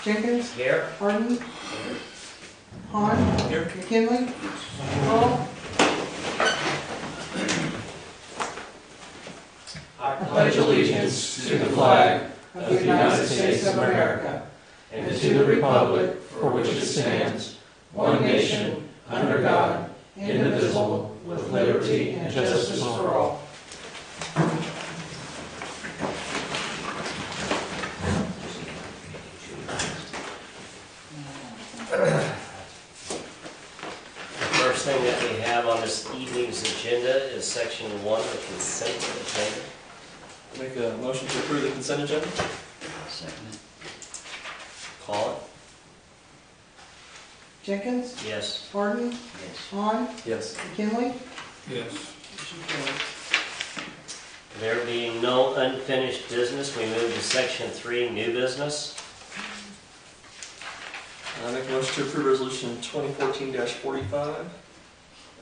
Jenkins, Here. Harden, Han, Here. McKinley, Pearl. I pledge allegiance to the flag of the United States of America and to the republic for which it stands, one nation, under God, indivisible, with liberty and justice for all. The first thing that we have on this evening's agenda is section 1, the consent agenda. Make a motion to approve the consent agenda. Second. Call it. Jenkins, Yes. Harden, Yes. Han, Yes. McKinley. Yes. Motion carries. There being no unfinished business, we move to section 3, new business. I make a motion to approve resolution 2014-45.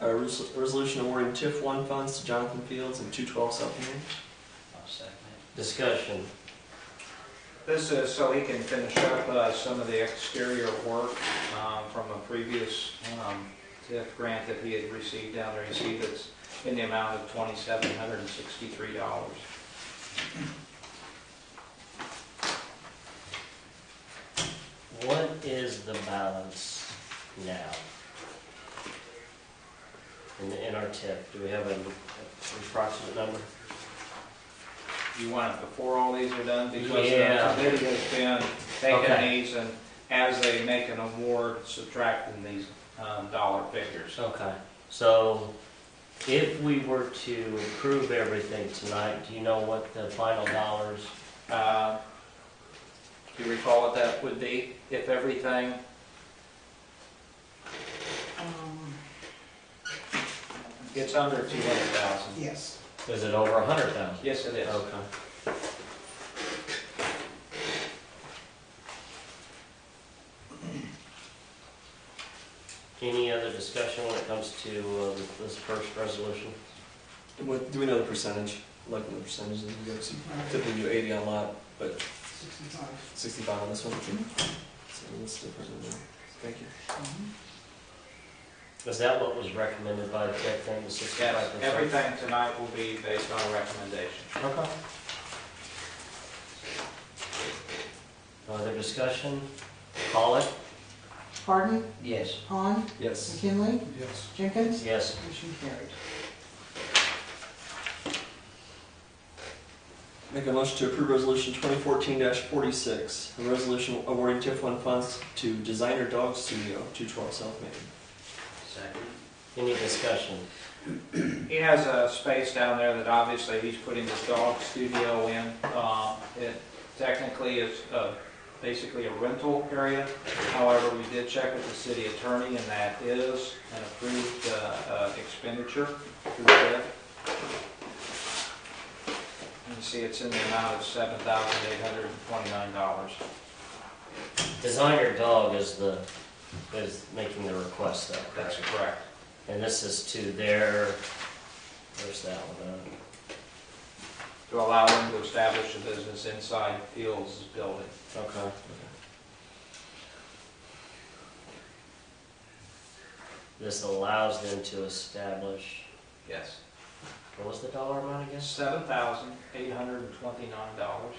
Resolution awarding TIF 1 funds to Jonathan Fields and 212 South Main. I'll second Discussion. This is so he can finish up some of the exterior work from a previous TIF grant that he had received down there. You see that's in the amount of $2,763. What is the balance now in our tip? Do we have an approximate number? You want it before all these are done? Because Yeah. the committee has been taking Okay. these and as they make an award, subtracting these dollar figures. Okay. So if we were to approve everything tonight, do you know what the final dollars? Do you recall what that would be if everything? It's under 200,000. Yes. Is it over 100,000? Yes, it is. Okay. Any other discussion when it comes to this first resolution? Do we know the percentage? Like the percentages? We go typically do 80 on a lot, but 65. 65 on this one. So that's different than that. Thank you. Is that what was recommended by the tech then, the 65%? Yes, everything tonight will be based on a recommendation. Okay. Other discussion? Call it. Harden, Yes. Han, Yes. McKinley, Yes. Jenkins. Yes. Motion carried. Make a motion to approve resolution 2014-46, a resolution awarding TIF 1 funds to Designer Dog Studio, 212 South Main. Second. Any discussion? He has a space down there that obviously he's putting his dog studio in. It technically is basically a rental area. However, we did check with the city attorney and that is an approved expenditure through TIF. You see it's in the amount of $7,829. Designer Dog is making the request though. That's correct. And this is to their, where's that one? To allow them to establish a business inside Fields' building. Okay. This allows them to establish, Yes. what was the dollar amount again? $7,829.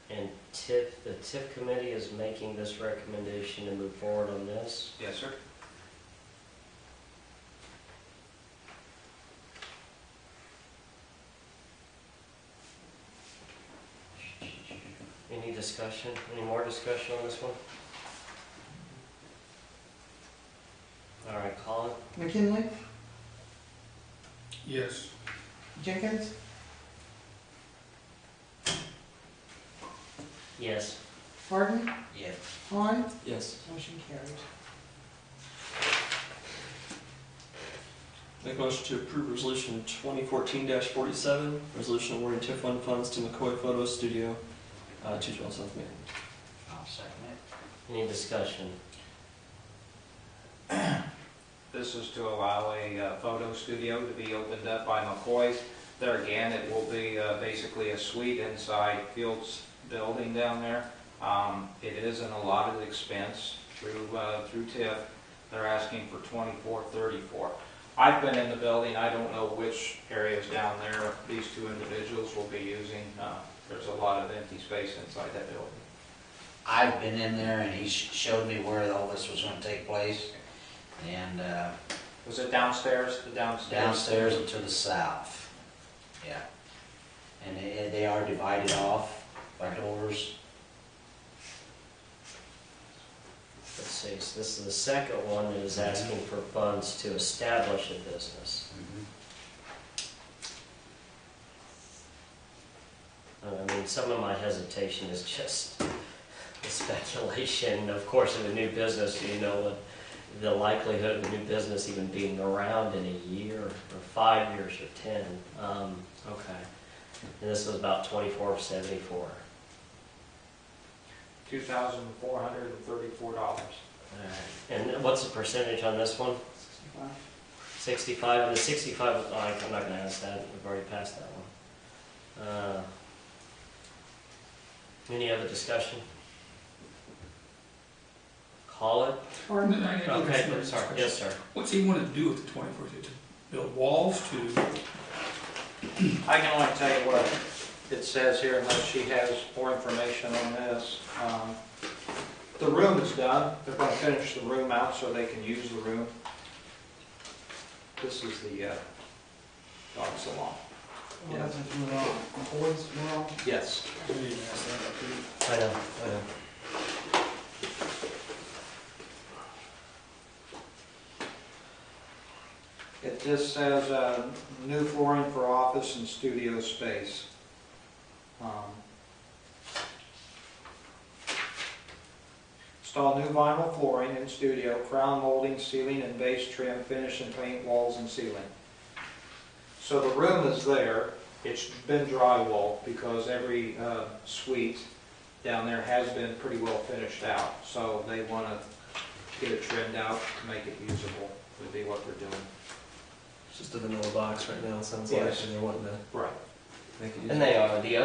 And the TIF committee is making this recommendation to move forward on this. Yes, sir. Any discussion? Any more discussion on this one? All right, Colin? McKinley, Yes. Jenkins, Yes. Harden, Yes. Han. Yes. Motion carried. Make a motion to approve resolution 2014-47, resolution awarding TIF 1 funds to McCoy Photo Studio, 212 South Main. I'll second it. Any discussion? This is to allow a photo studio to be opened up by McCoy's. There again, it will be basically a suite inside Fields building down there. It is an allotted expense through TIF. They're asking for $24.34. I've been in the building. I don't know which areas down there these two individuals will be using. There's a lot of empty space inside that building. I've been in there and he showed me where all this was going to take place. And Was it downstairs? The downstairs and to the south. Yeah. And they are divided off by doors. Let's see, so this is the second one that is asking for funds to establish a business. I mean, some of my hesitation is just the speculation, of course, of a new business. You know, what the likelihood of a new business even being around in a year, or 5 years, or 10. Okay. And this was about $24.74. $2,434. And what's the percentage on this one? 65. And the 65, I'm not going to ask that. We've already passed that one. Any other discussion? Call it? Pardon? Okay, sorry. Yes, sir. What's he want to do with the 24th? To build walls, to? I can only tell you what it says here unless she has more information on this. The room is done. They're going to finish the room out so they can use the room. This is the dog salon. Well, that's what we're on. Boys, we're on. Yes. I know. It just says new flooring for office and studio space. Install new vinyl flooring in studio, crown molding, ceiling and base trim, finish and paint walls and ceiling. So the room is there. It's been drywall because every suite down there has been pretty well finished out. So they want to get it trimmed out to make it usable, would be what they're doing. It's just a vanilla box right now, it sounds Yes. like, and they're wanting to Right. make it usable. And they are. The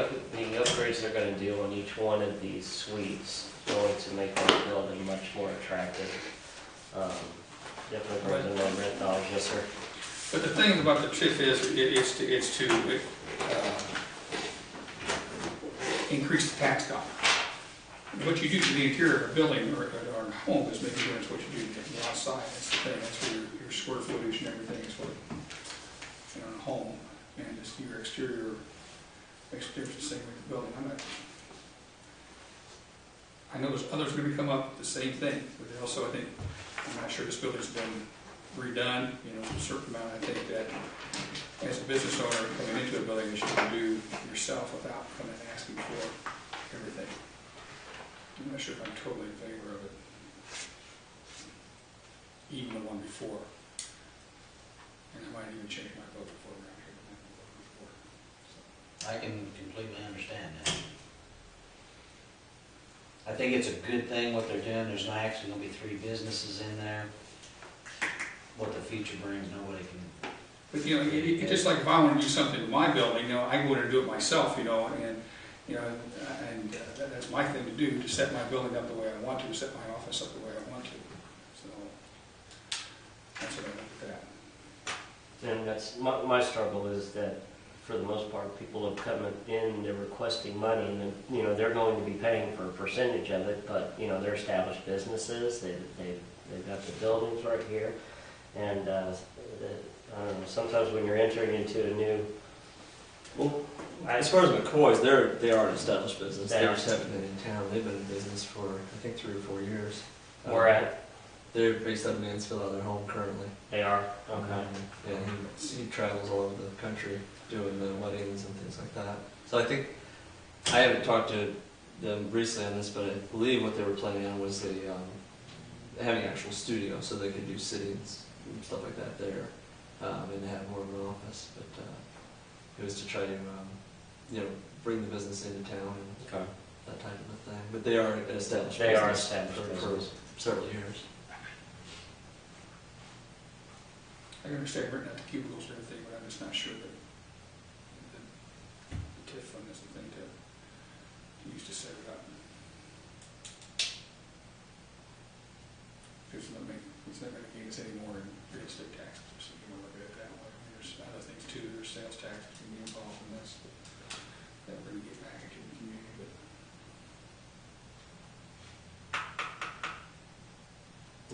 upgrades they're going to do on each one of these suites is going to make that building much more attractive. Definitely brings in more rent dollars. Yes, sir. But the thing about the TIF is, it's to increase the tax dollar. What you do to the interior of a building or a home is maybe different what you do to the outside. That's the thing. That's where your square footage and everything is what, you know, in a home. And just your exterior makes a difference the same way the building. I know there's others going to come up with the same thing, but also I think, I'm not sure this building's been redone, you know, to a certain amount. I think that as a business owner coming into a building, you should do yourself without coming and asking for everything. I'm not sure if I'm totally in favor of it, even the one before. And I might even change my vote before around here. I can completely understand that. I think it's a good thing what they're doing. There's not actually going to be 3 businesses in there. What the future brings, nobody can. But you know, it's just like if I want to do something in my building, you know, I go in and do it myself, you know, and you know, and that's my thing to do, to set my building up the way I want to, set my office up the way I want to. So that's what I look at that. And that's my struggle is that for the most part, people have come in, they're requesting money, and then, you know, they're going to be paying for a percentage of it, but, you know, they're established businesses, they've got the buildings right here, and, I don't know, sometimes when you're entering into a new... Well, as far as McCoy's, they are an established business. They They are. just haven't been in town. They've been in business for, I think, 3 or 4 years. Where at? They're based out of Mansfield, out of their home currently. They are? Okay. Yeah, he travels all over the country doing the weddings and things like that. So I think, I haven't talked to them recently on this, but I believe what they were planning on was having an actual studio so they could do sittings and stuff like that there, and have more of an office. But it was to try to, you know, bring the business into town and that type of a thing. But they are an established They business are established for business. several years. I can understand renting out the cubicles and everything, but I'm just not sure that used to set it up. Because it's not gonna gain us any more in real estate taxes, so you wanna look at it that way. There's other things too, there's sales tax can be involved in this. That really get back into the community, but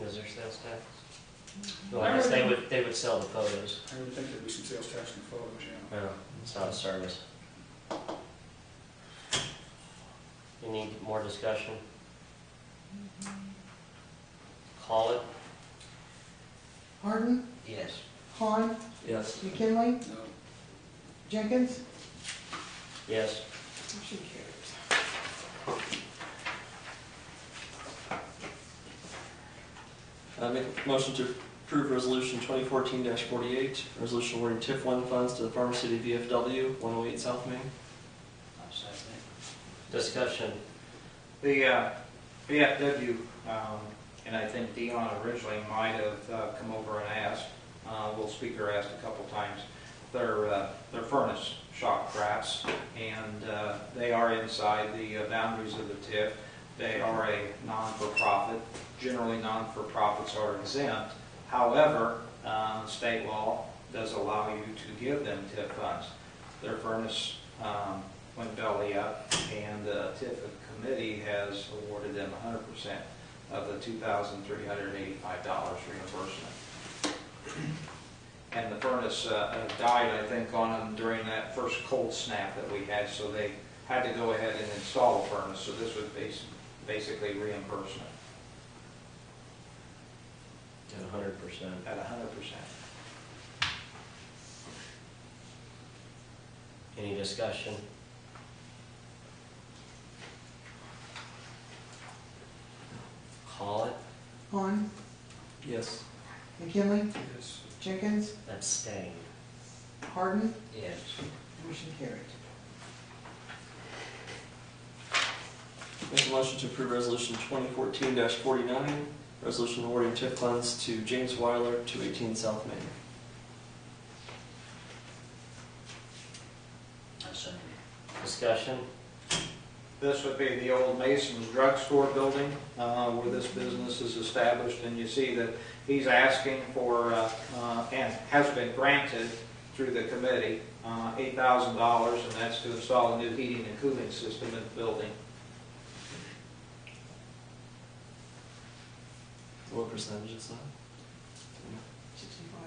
Is there sales tax? Well, I guess they would sell the photos. I would think there'd be some sales tax in the photos, yeah. No, it's not a service. You need more discussion? Call it. Harden, Yes. Han, Yes. McKinley, No, Jenkins, Yes. motion carries. Make a motion to approve resolution 2014-48, resolution awarding TIF 1 funds to the Farmer City VFW, 108 South Main. I'll second it. Discussion. The VFW, and I think Dion originally might have come over and asked, Will Speaker asked a couple times, their furnace shop cracks, and they are inside the boundaries of the TIF. They are a non-for-profit. Generally, non-for-profits are exempt. However, state law does allow you to give them TIF funds. Their furnace went belly up, and the TIF committee has awarded them 100% of the $2,385 reimbursement. And the furnace died, I think, on them during that first cold snap that we had, so they had to go ahead and install a furnace, so this was basically reimbursement At 100%. at 100%. Any discussion? Call it. Han, Yes. McKinley, yes. Jenkins, Abstain. Harden, Yes. motion carried. Make a motion to approve resolution 2014-49, resolution awarding TIF funds to James Weiler, 218 South Main. I'll second it. Discussion. This would be the old Mason's drugstore building where this business is established, and you see that he's asking for, and has been granted through the committee, $8,000, and that's to install a new heating and cooling system in the building. What percentage is that? 65.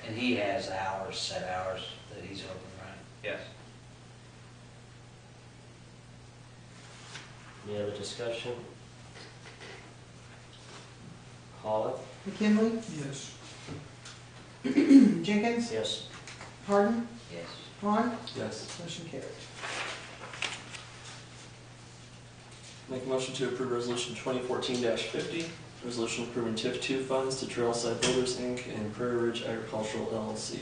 And he has hours, set hours that he's open, right? Yes. Any other discussion? Call it. McKinley, Yes. Jenkins, Yes. Harden, Yes. Han, Yes. motion carried. Make a motion to approve resolution 2014-50, resolution approving TIF 2 funds to Trailside Builders, Inc. and Prairie Ridge Agricultural LLC.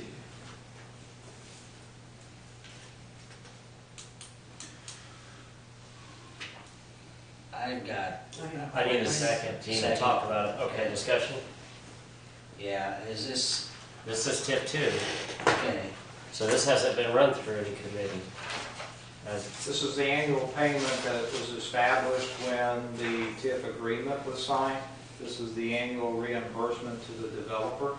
I've got, I need a second. Do you need to talk about it? Okay, discussion. yeah, is this, This is tip 2. okay, So this hasn't been run through any committee. This is the annual payment that was established when the TIF agreement was signed. This is the annual reimbursement to the developer.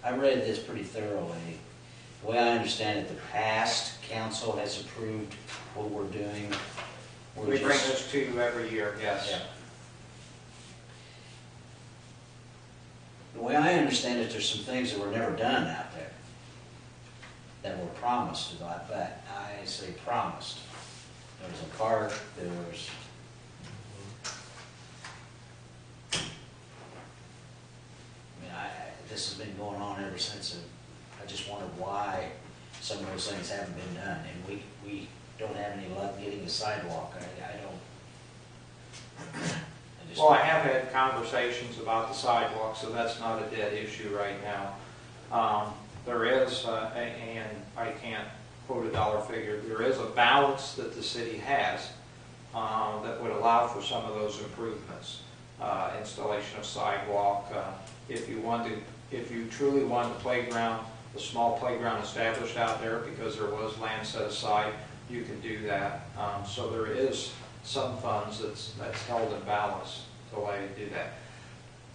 I read this pretty thoroughly. The way I understand it, the past council has approved what we're doing. We're We bring just- this to you every year, yes. Yeah. The way I understand it, there's some things that were never done out there that were promised, but I say promised. There was a park, there was, this has been going on ever since, I just wondered why some of those things haven't been done, and we don't have any luck getting a sidewalk, I don't. Well, I have had conversations about the sidewalk, so that's not a dead issue right now. There is, and I can't quote a dollar figure, there is a balance that the city has that would allow for some of those improvements. installation of sidewalk. If you truly want the playground, the small playground established out there, because there was land set aside, you can do that. So there is some funds that's held in balance to allow you to do that.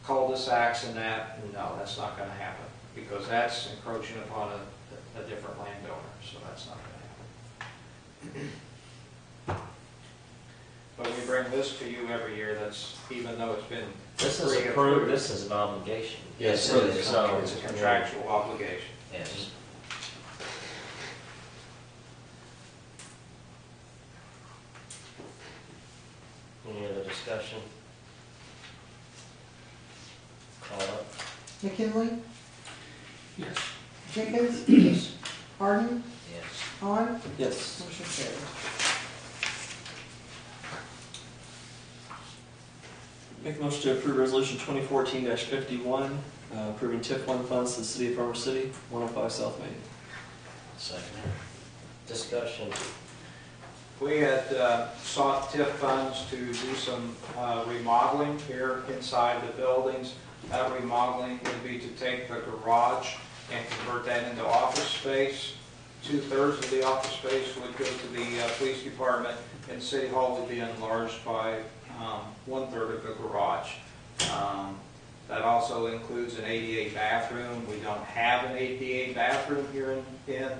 Cul-de-sacs and that, no, that's not going to happen, because that's encroaching upon a different landowner, so that's not going to happen. But we bring this to you every year, that's, even though it's been This is approved, this is an obligation. Yes, it is. So, it's a contractual obligation. Yes. Any other discussion? Call up. McKinley, Yes. Jenkins, Yes. Harden, Yes. Han, Yes. motion carries. Make a motion to approve resolution 2014-51, approving TIF 1 funds to the city of Farmer City, 105 South Main. Second. Discussion. We had sought TIF funds to do some remodeling here inside the buildings. That remodeling would be to take the garage and convert that into office space. 2/3 of the office space would go to the police department, and City Hall would be enlarged by 1/3 of the garage. That also includes an ADA bathroom. We don't have an ADA bathroom here in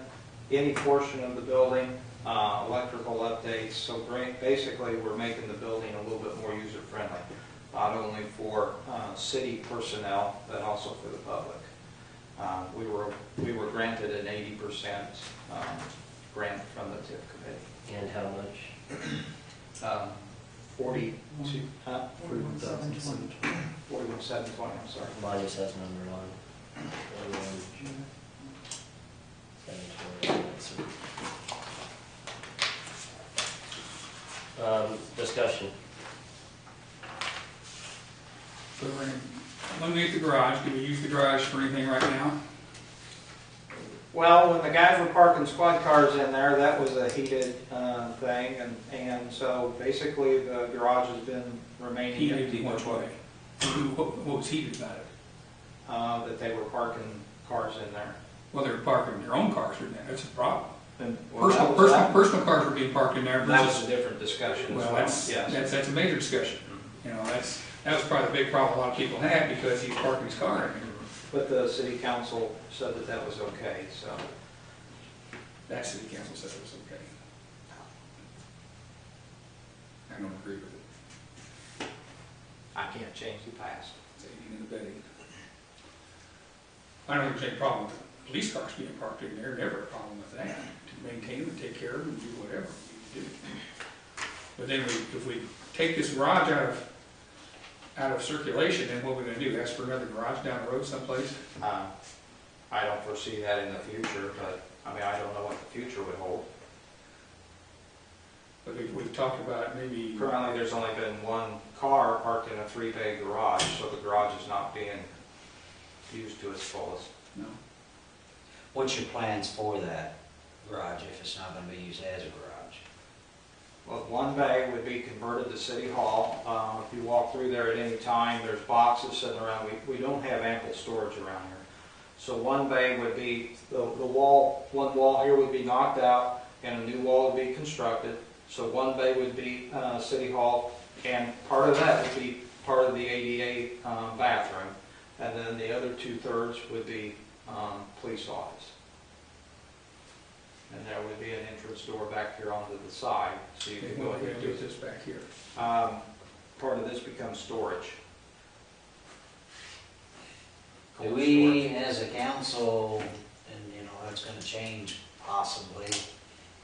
any portion of the building. Electrical updates, so basically we're making the building a little bit more user-friendly, not only for city personnel, but also for the public. We were granted an 80% grant from the TIF committee. And how much? 42, 41,720. 41,720, I'm sorry. Mine just has number on. 720. Discussion. So we're going to eliminate the garage. Do we use the garage for anything right now? Well, when the guys were parking squad cars in there, that was a heated thing, and so basically the garage has been remaining Heated empty. in which way? What was heated about it? That they were parking cars in there. Well, they were parking their own cars in there. That's a problem. And, well, that Personal cars were being parked in there. was Versus, a different discussion as well, well. that's a major discussion. You know, that was probably the big problem a lot of people had because he was parking his car in there. But the city council said that that was okay, so. That city council said it was okay. I don't agree with it. I can't change the past. It's aiding and abetting. I don't think there's any problem with police cars being parked in there. Never a problem with that. To maintain them, take care of them, do whatever we need to do. But then if we take this garage out of circulation, then what are we going to do? Ask for another garage down the road someplace? I don't foresee that in the future, but, I mean, I don't know what the future would hold. But we've talked about maybe, Currently, there's only been one car parked in a 3-bay garage, so the garage is not being used to its fullest. no. What's your plans for that garage if it's not going to be used as a garage? Well, 1 bay would be converted to City Hall. If you walk through there at any time, there's boxes sitting around. We don't have ample storage around here. So 1 bay would be, one wall here would be knocked out and a new wall would be constructed. So 1 bay would be City Hall, and part of that would be part of the ADA bathroom. And then the other 2/3 would be police office. And there would be an entrance door back here onto the side, so you could go What are we ahead going and to do do with this back here? part of this becomes storage. Do we, as a council, and you know, it's going to change possibly,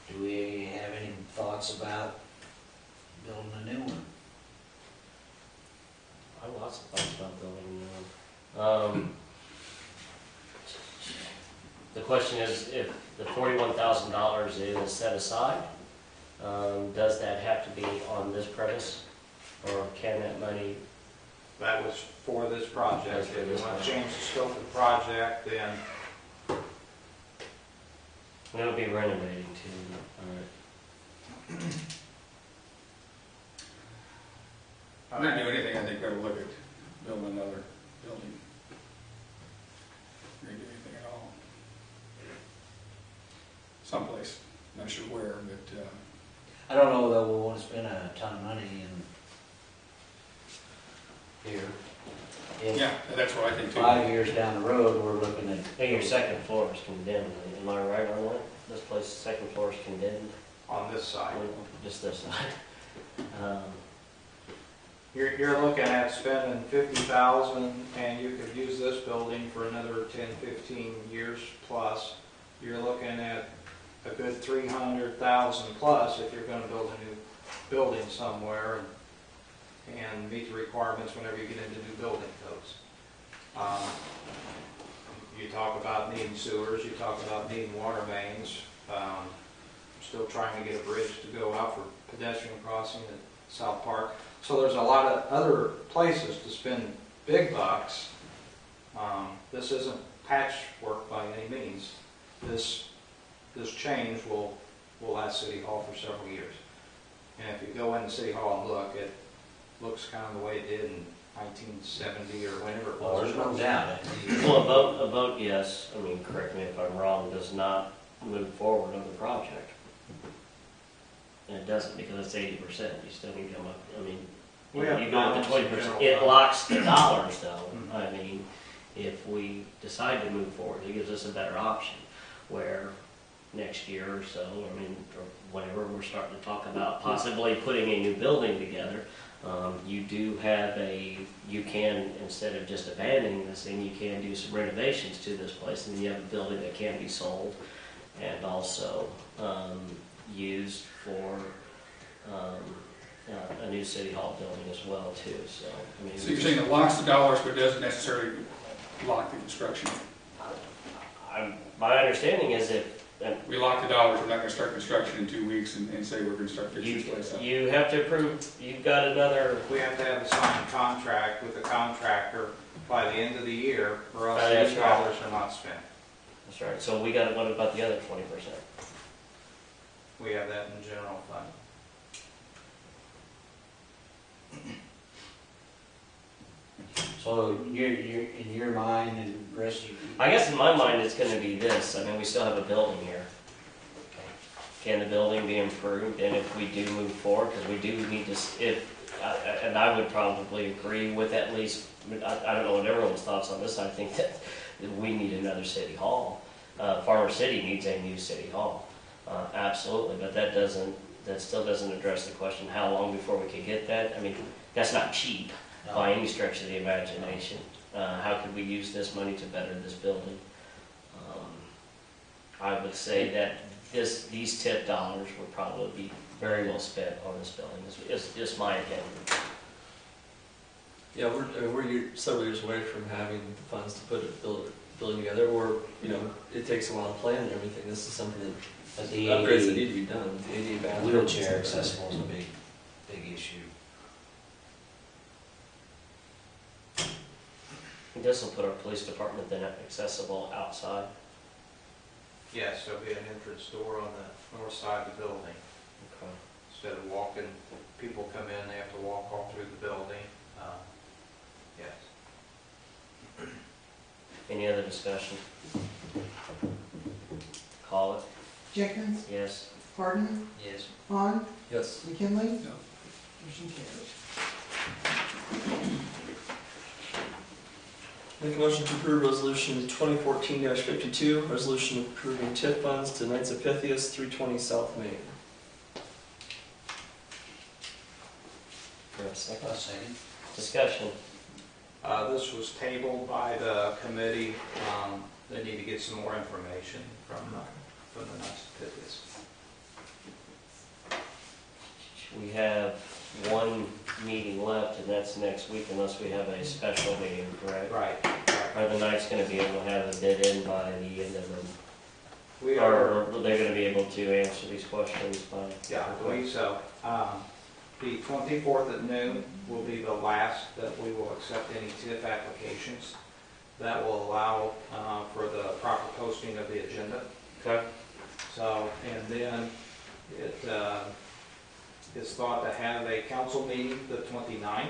do we have any thoughts about building a new one? I have lots of thoughts about building a new one. The question is, if the $41,000 is set aside, does that have to be on this premise? Or can that money, That was for this project. That's for If this you want to one. change the scope of the project, then it'll be renovating too, alright. I'm not doing anything, I think better look at building another building. Redo anything at all. Someplace, not sure where, but, I don't know that we'll want to spend a ton of money in here. If yeah, that's what I think too. 5 years down the road, we're looking at. I think your second floor is condemned, am I right on that? This place, second floor is condemned, On this side. just this side. You're looking at spending 50,000, and you could use this building for another 10, 15 years plus. You're looking at a good 300,000 plus if you're gonna build a new building somewhere and meet the requirements whenever you get into new building codes. You talk about needing sewers, you talk about needing water mains. Still trying to get a bridge to go out for pedestrian crossing at South Park. So there's a lot of other places to spend big bucks. This isn't patchwork by any means. This change will last City Hall for several years. And if you go into City Hall and look, it looks kind of the way it did in 1970 or whenever it Well, was. there's no doubt. Well, a vote yes, I mean, correct me if I'm wrong, does not move forward on the project. And it doesn't because it's 80%, you still need to come up, I mean, We have you go with the balance in 20%, general it fund. locks the dollars though. Mhm. I mean, if we decide to move forward, it gives us a better option, where next year or so, I mean, or whenever we're starting to talk about possibly putting a new building together, you do have you can, instead of just abandoning this thing, you can do some renovations to this place, and then you have a building that can be sold and also used for a new City Hall building as well too, so, I mean. So you're saying it locks the dollars, but doesn't necessarily lock the construction? My understanding is if, We lock the dollars, we're not gonna start construction in 2 weeks and say we're gonna start fixing this place up. you have to approve, you've got another, We have to have a signed contract with the contractor by the end of the year, or else That's these right. dollars are not spent. that's right, so we got, what about the other 20%? We have that in general fund. So you're in your mind and rest of you. I guess in my mind, it's gonna be this, I mean, we still have a building here. Can the building be improved, and if we do move forward, because we do need to, and I would probably agree with at least, I don't know what everyone's thoughts on this, I think that we need another city hall. Farmer City needs a new city hall, absolutely, but that still doesn't address the question, how long before we can get that? I mean, that's not cheap by any stretch of the imagination. How could we use this money to better this building? I would say that these tip dollars would probably be very well spent on this building, is just my opinion. Yeah, we're several years away from having the funds to put a building together, or, you know, it takes a while to plan and everything. This is something that, But the upgrades that AD need to be done, the ADA bathroom. wheelchair accessible is a big issue. This will put our police department then accessible outside. Yes, there'll be an entrance door on the north side of the building. Okay. Instead of walking, people come in, they have to walk all through the building. Yes. Any other discussion? Call it. Jenkins, Yes. Harding, Yes. Hahn, Yes. McKinley. No. Motion carries. Make a motion to approve resolution 2014-52, resolution approving TIF funds to Knights of Pythias, 320 South Main. For a second. A second. Discussion. This was tabled by the committee. They need to get some more information from the Knights of Pythias. We have one meeting left, and that's next week unless we have a special meeting, correct? Right. Are the Knights going to be able to have a bid in by the end of them? We are, Or are they going to be able to answer these questions by? yeah, I believe so. The 24th at noon will be the last that we will accept any TIF applications. That will allow for the proper posting of the agenda. Okay. So, and then is thought to have a council meeting the 29th.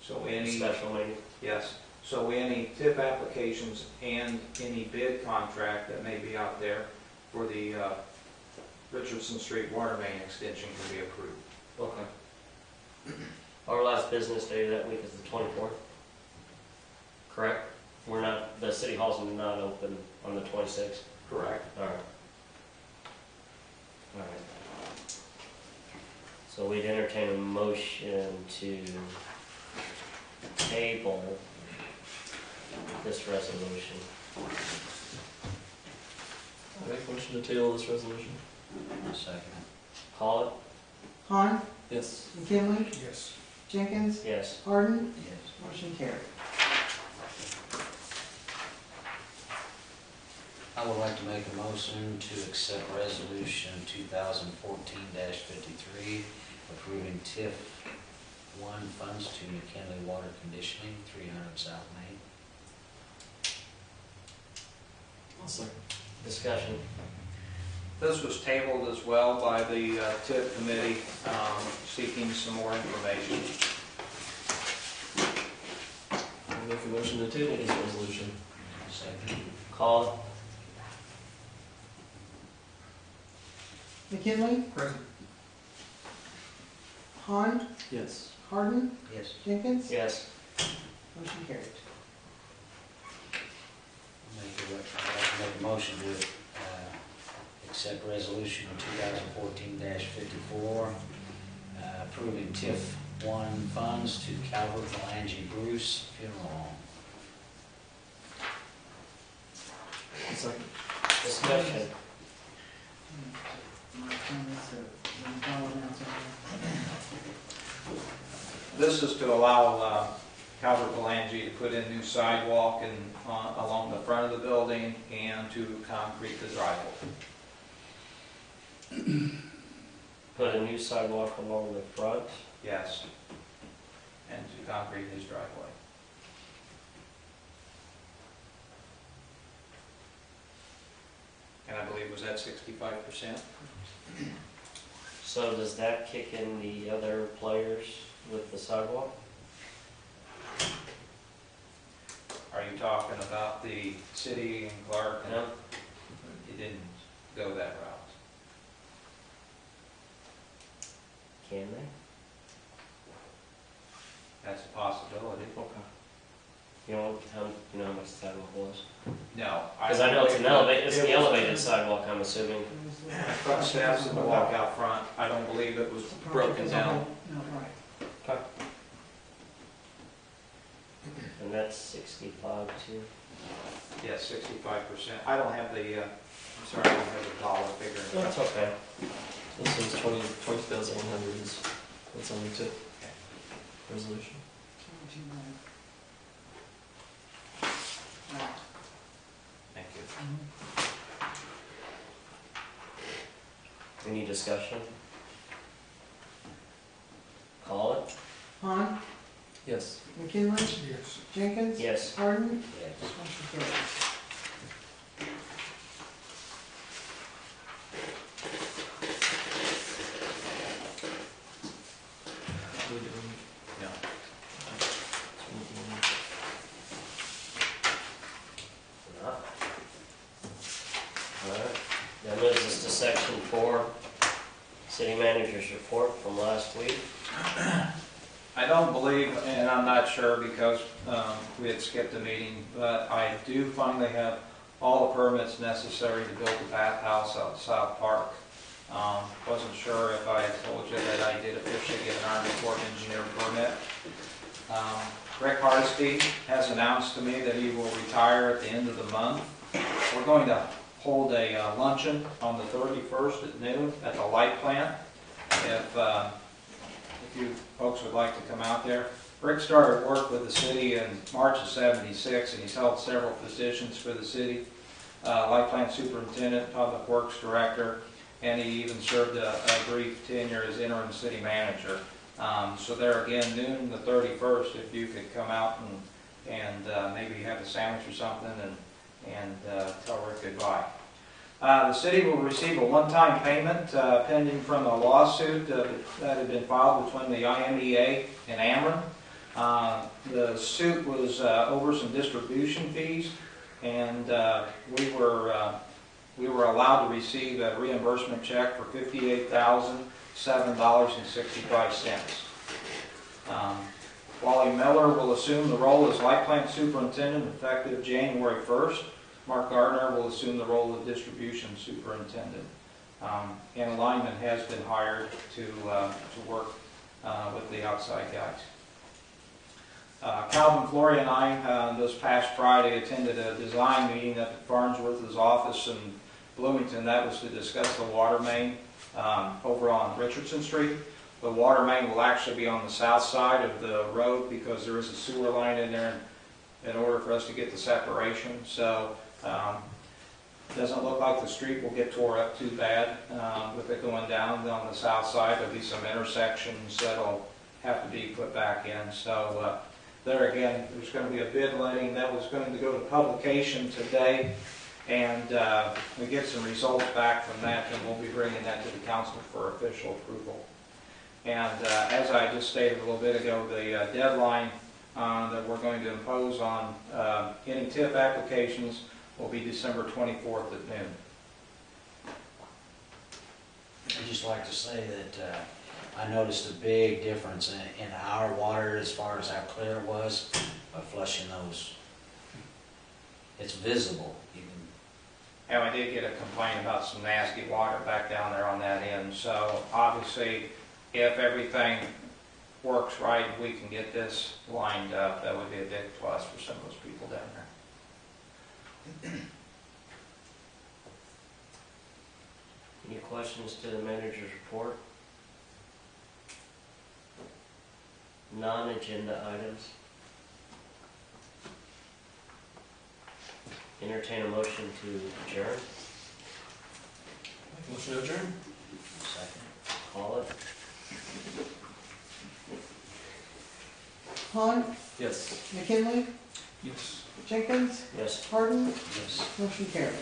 So any, Special meeting. yes, so any TIP applications and any bid contract that may be out there for the Richardson Street water main extension can be approved. Okay. Our last business day that week is the 24th. Correct? We're not, the city hall's not open on the 26th. Correct. All right. All right. So we'd entertain a motion to table this resolution. I make a motion to table this resolution. Second. Call it? Han, Yes. McKinley, Yes. Jenkins, Yes. Harden, Yes. motion carried. I would like to make a motion to accept resolution 2014-53, approving TIF 1 funds to McKinley Water Conditioning, 300 South Main. I'll second. Discussion. This was tabled as well by the TIP committee, seeking some more information. I make a motion to table this resolution. Second. Call it? McKinley, Present. Han, Yes. Harden, Yes. Jenkins, Yes. motion carried. I'd like to make a motion to accept resolution 2014-54, approving TIF 1 funds to Calvert Melange Bruce Funeral Home. I'll second. Discussion. This is to allow Calvert Belangi to put in new sidewalk and along the front of the building and to concrete the driveway. Put a new sidewalk along the front. Yes. And to concrete his driveway. And I believe was that 65%? So does that kick in the other players with the sidewalk? Are you talking about the city and Clark? No? You didn't go that route. Can they? That's a possibility. Okay. You know how much the sidewalk was? No. Because I know it's an it's the elevated sidewalk, I'm assuming. Front steps and the walk out front, I don't believe it was broken down. No, right. And that's 65 too. Yes, 65%. I don't have the, I'm sorry, I don't have the dollar figure. in front. That's okay. This one's 20,100 is what's on the tip resolution. Thank you. Any discussion? Call it? Han, Yes. McKinley, Yes. Jenkins, Yes. Harden, Yes. motion carried. Yeah. Alright, that moves us to section 4, city manager's report from last week. I don't believe, and I'm not sure because we had skipped a meeting, but I do finally have all the permits necessary to build the bathhouse out at South Park. Wasn't sure if I had told you that I did officially get an Army Corps of Engineer permit. Rick Hardesty has announced to me that he will retire at the end of the month. We're going to hold a luncheon on the 31st at noon at the light plant. If you folks would like to come out there. Rick started work with the city in March of '76, and he's held several positions for the city. Light plant superintendent, public works director, and he even served a brief tenure as interim city manager. So there again, noon the 31st, if you could come out and maybe have a sandwich or something and tell Rick goodbye. The city will receive a one-time payment pending from a lawsuit that had been filed between the IMEA and Ameren. The suit was over some distribution fees, and we were allowed to receive a reimbursement check for $58,007.65. Wally Miller will assume the role as light plant superintendent effective January 1st. Mark Gardner will assume the role of distribution superintendent. And a lineman has been hired to work with the outside guys. Calvin Flory and I, this past Friday, attended a design meeting at Farnsworth's office in Bloomington. That was to discuss the water main over on Richardson Street. The water main will actually be on the south side of the road because there is a sewer line in there in order for us to get the separation. So it doesn't look like the street will get tore up too bad with it going down on the south side. There'll be some intersections that'll have to be put back in. So there again, there's going to be a bid letting that was going to go to publication today, and we get some results back from that, and we'll be bringing that to the council for official approval. And as I just stated a little bit ago, the deadline that we're going to impose on any TIF applications will be December 24th at noon. I'd just like to say that I noticed a big difference in our water as far as how clear it was by flushing those. It's visible. You can, And we did get a complaint about some nasty water back down there on that end. So obviously, if everything works right, we can get this lined up. That would be a big plus for some of those people down there. Any questions to the manager's report? Non-agenda items. Entertain a motion to adjourn. Motion to adjourn? second. Call it. Han, Yes. McKinley, Yes. Jenkins, Yes. Harden, Yes. motion carries.